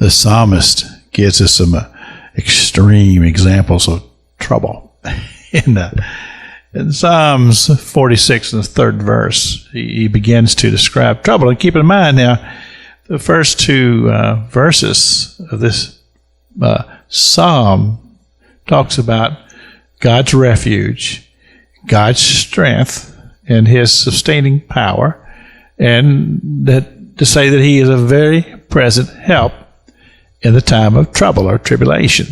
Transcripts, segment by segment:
the psalmist gives us some extreme examples of trouble. In Psalms 46, in the 3rd verse, he begins to describe trouble. And keep in mind now, the first two verses of this psalm talks about God's refuge, God's strength, and his sustaining power, and that to say that he is a very present help in the time of trouble or tribulation.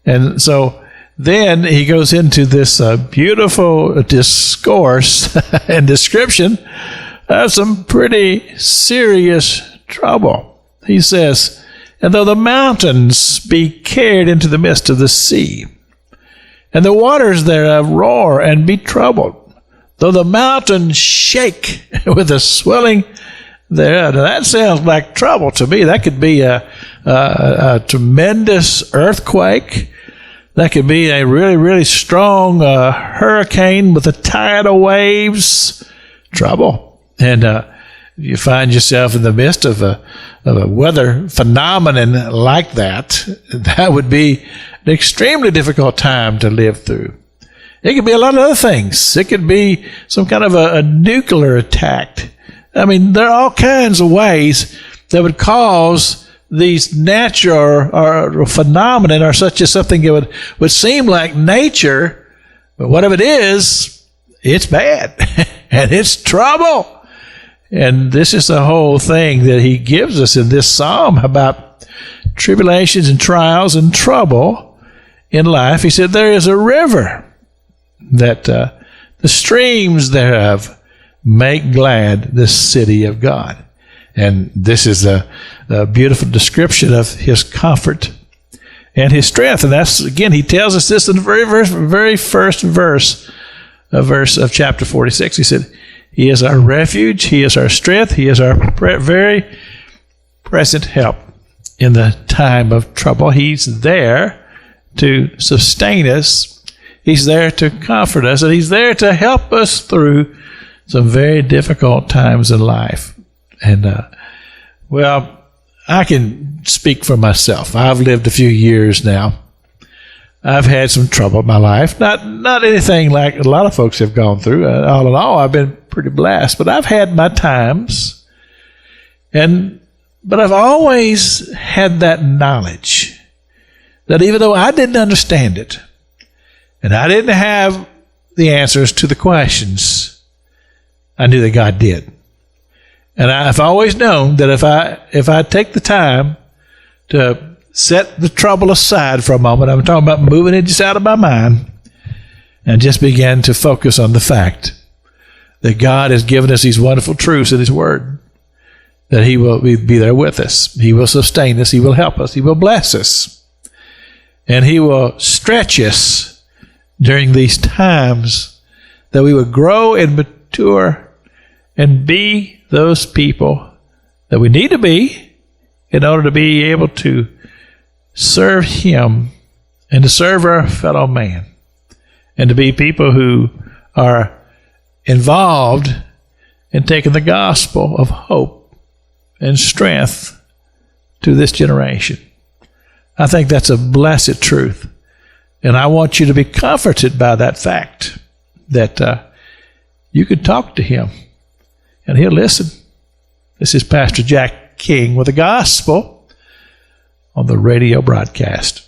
And so then he goes into this beautiful discourse and description of some pretty serious trouble. He says, "And though the mountains be carried into the midst of the sea, and the waters thereof roar and be troubled, though the mountains shake with the swelling thereof." Now that sounds like trouble to me. That could be a tremendous earthquake. That could be a really, really strong hurricane with a tide of waves. Trouble. And you find yourself in the midst of a weather phenomenon like that. That would be an extremely difficult time to live through. It could be a lot of other things. It could be some kind of a nuclear attack. I mean, there are all kinds of ways that would cause these natural or phenomenon, or such as something that would seem like nature, but whatever it is, it's bad and it's trouble. And this is the whole thing that he gives us in this psalm about tribulations and trials and trouble in life. He said there is a river that the streams thereof make glad the city of God. And this is a beautiful description of his comfort and his strength. And that's, again, he tells us this in the very first verse of chapter 46. He said, he is our refuge, he is our strength, he is our very present help in the time of trouble. He's there to sustain us. He's there to comfort us, and he's there to help us through some very difficult times in life. And, well, I can speak for myself. I've lived a few years now. I've had some trouble in my life. Not anything like a lot of folks have gone through. All in all, I've been pretty blessed. But I've had my times. But I've always had that knowledge that even though I didn't understand it, and I didn't have the answers to the questions, I knew that God did. And I've always known that if I take the time to set the trouble aside for a moment, I'm talking about moving it just out of my mind, and just begin to focus on the fact that God has given us these wonderful truths in his word, that he will be there with us. He will sustain us. He will help us. He will bless us. And he will stretch us during these times, that we will grow and mature and be those people that we need to be in order to be able to serve him and to serve our fellow man, and to be people who are involved in taking the gospel of hope and strength to this generation. I think that's a blessed truth. And I want you to be comforted by that fact, that you can talk to him and he'll listen. This is Pastor Jack King with the gospel on the radio broadcast.